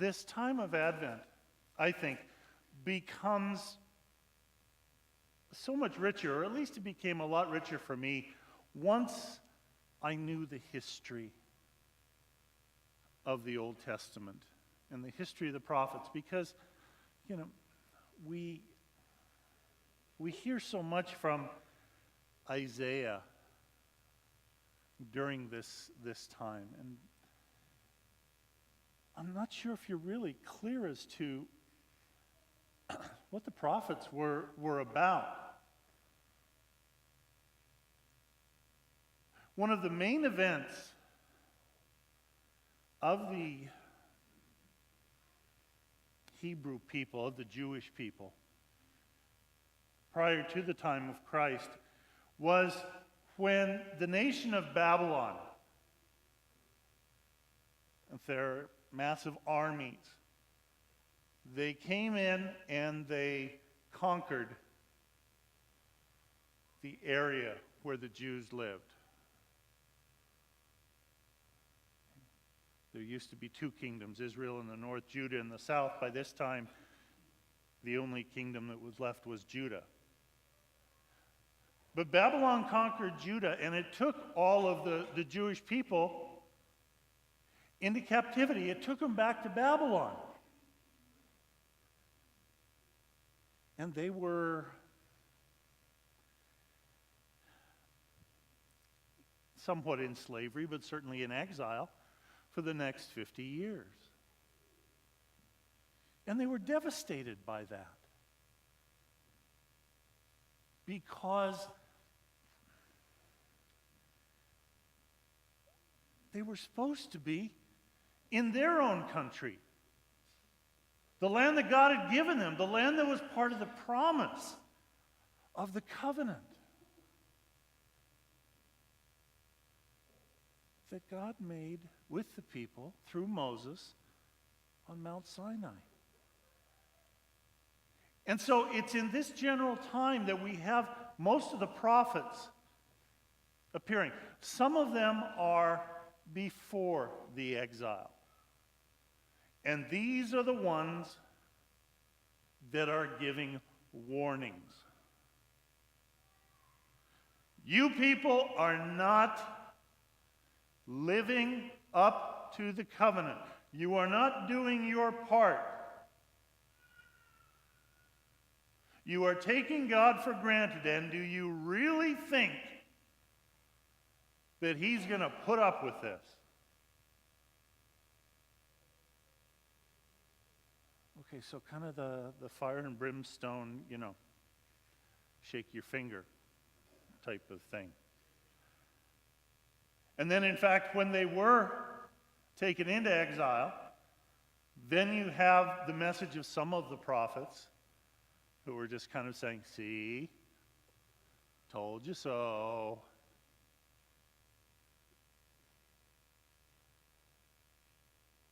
this time of Advent, I think, becomes so much richer, or at least it became a lot richer for me, once I knew the history of the Old Testament and the history of the prophets. Because, we hear so much from Isaiah during this time, and I'm not sure if you're really clear as to what the prophets were about. One of the main events of the Hebrew people, of the Jewish people, prior to the time of Christ, was when the nation of Babylon, with their massive armies, they came in and they conquered the area where the Jews lived. There used to be two kingdoms, Israel in the north, Judah in the south. By this time, the only kingdom that was left was Judah. But Babylon conquered Judah, and it took all of the Jewish people into captivity. It took them back to Babylon. And they were somewhat in slavery, but certainly in exile for the next 50 years. And they were devastated by that, because they were supposed to be in their own country. The land that God had given them, the land that was part of the promise of the covenant that God made with the people through Moses on Mount Sinai. And so it's in this general time that we have most of the prophets appearing. Some of them are before the exile. And these are the ones that are giving warnings. You people are not living up to the covenant. You are not doing your part. You are taking God for granted, and do you really think that He's going to put up with this? Okay, so kind of the fire and brimstone, shake your finger type of thing. And then, in fact, when they were taken into exile, then you have the message of some of the prophets who were just kind of saying, see, told you so.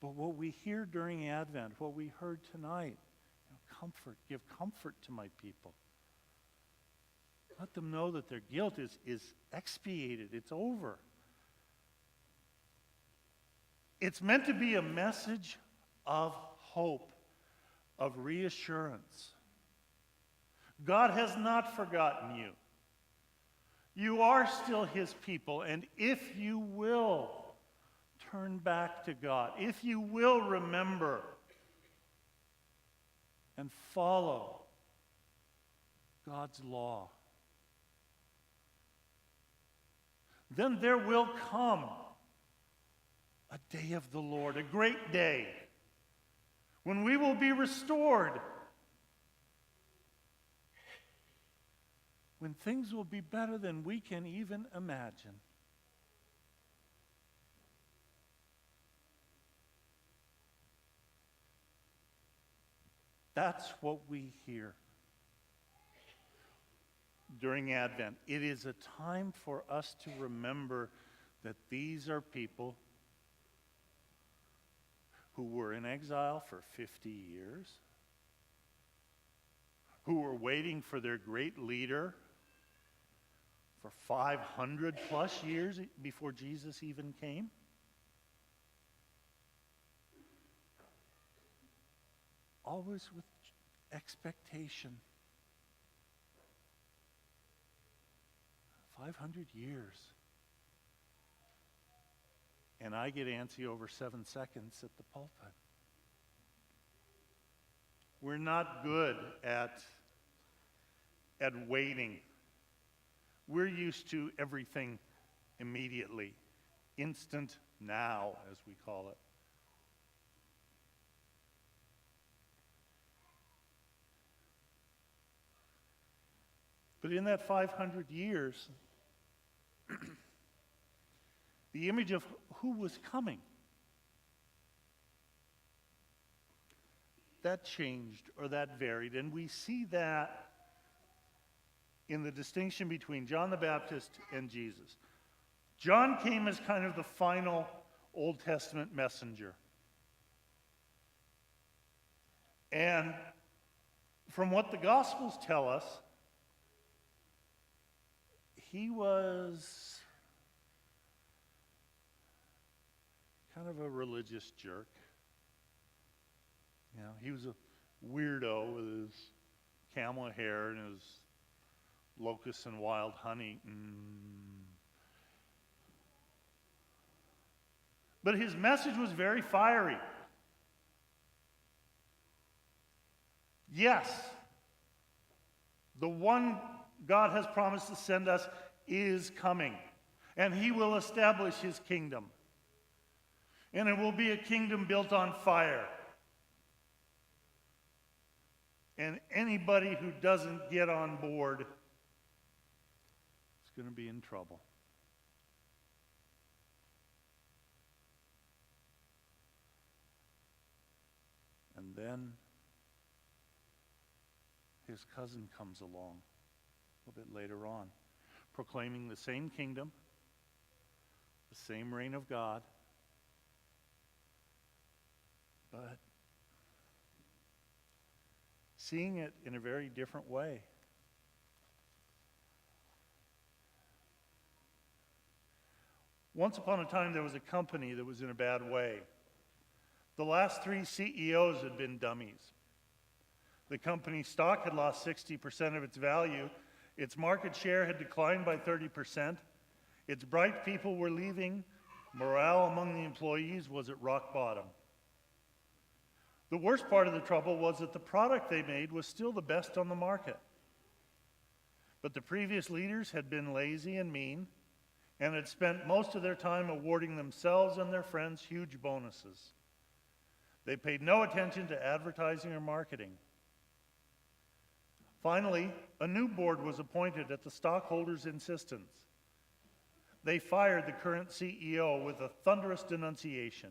But what we hear during Advent, what we heard tonight, give comfort to my people. Let them know that their guilt is expiated, it's over. It's meant to be a message of hope, of reassurance. God has not forgotten you. You are still His people, and if you will turn back to God, if you will remember and follow God's law, then there will come a day of the Lord, a great day, when we will be restored, when things will be better than we can even imagine. That's what we hear during Advent. It is a time for us to remember that these are people who were in exile for 50 years, who were waiting for their great leader for 500 plus years before Jesus even came. always with expectation. 500 years. And I get antsy over 7 seconds at the pulpit. We're not good at waiting. We're used to everything immediately. Instant now, as we call it. But in that 500 years, the image of who was coming, that changed or that varied. And we see that in the distinction between John the Baptist and Jesus. John came as kind of the final Old Testament messenger. And from what the Gospels tell us, he was kind of a religious jerk. You know, he was a weirdo with his camel hair and his locusts and wild honey. But his message was very fiery. Yes, the one God has promised to send us is coming, and he will establish his kingdom. And it will be a kingdom built on fire. And anybody who doesn't get on board is going to be in trouble. And then his cousin comes along a little bit later on, proclaiming the same kingdom, the same reign of God, but seeing it in a very different way. Once upon a time, there was a company that was in a bad way. The last 3 CEOs had been dummies. The company's stock had lost 60% of its value. Its market share had declined by 30%. Its bright people were leaving. Morale among the employees was at rock bottom. The worst part of the trouble was that the product they made was still the best on the market. But the previous leaders had been lazy and mean and had spent most of their time awarding themselves and their friends huge bonuses. They paid no attention to advertising or marketing. Finally, a new board was appointed at the stockholders' insistence. They fired the current CEO with a thunderous denunciation.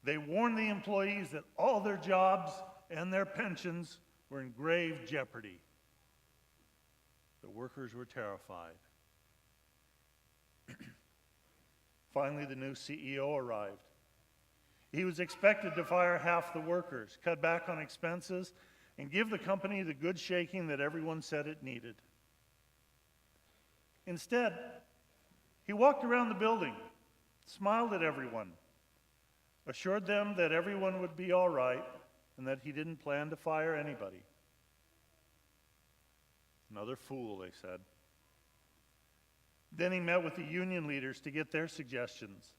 They warned the employees that all their jobs and their pensions were in grave jeopardy. The workers were terrified. Finally, the new CEO arrived. He was expected to fire half the workers, cut back on expenses, and give the company the good shaking that everyone said it needed. Instead, he walked around the building, smiled at everyone, assured them that everyone would be all right, and that he didn't plan to fire anybody. Another fool, they said. Then he met with the union leaders to get their suggestions.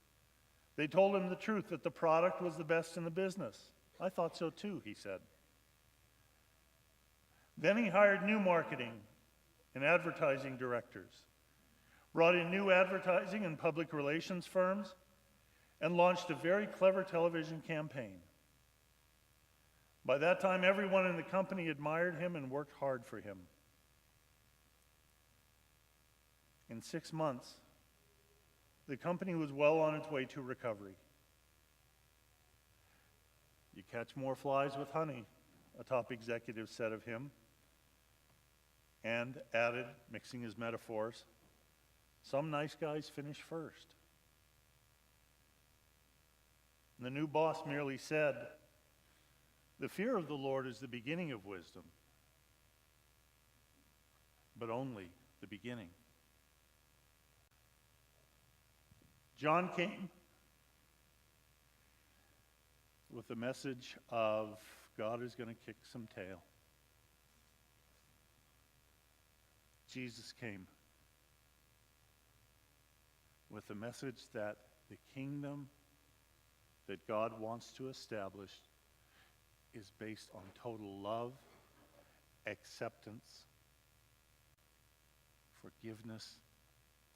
They told him the truth, that the product was the best in the business. I thought so too, he said. Then he hired new marketing and advertising directors, brought in new advertising and public relations firms, and launched a very clever television campaign. By that time, everyone in the company admired him and worked hard for him. In 6 months, the company was well on its way to recovery. You catch more flies with honey, a top executive said of him, and added, mixing his metaphors, some nice guys finish first. And the new boss merely said, the fear of the Lord is the beginning of wisdom, but only the beginning. John came with the message of God is going to kick some tail. Jesus came with the message that the kingdom that God wants to establish is based on total love, acceptance, forgiveness,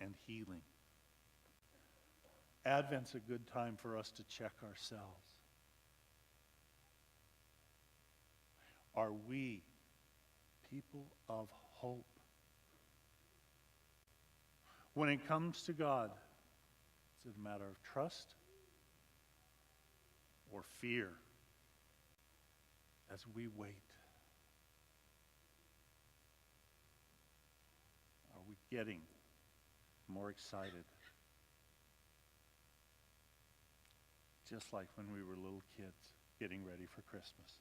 and healing. Advent's a good time for us to check ourselves. Are we people of hope? When it comes to God, is it a matter of trust or fear as we wait? Are we getting more excited? Just like when we were little kids getting ready for Christmas.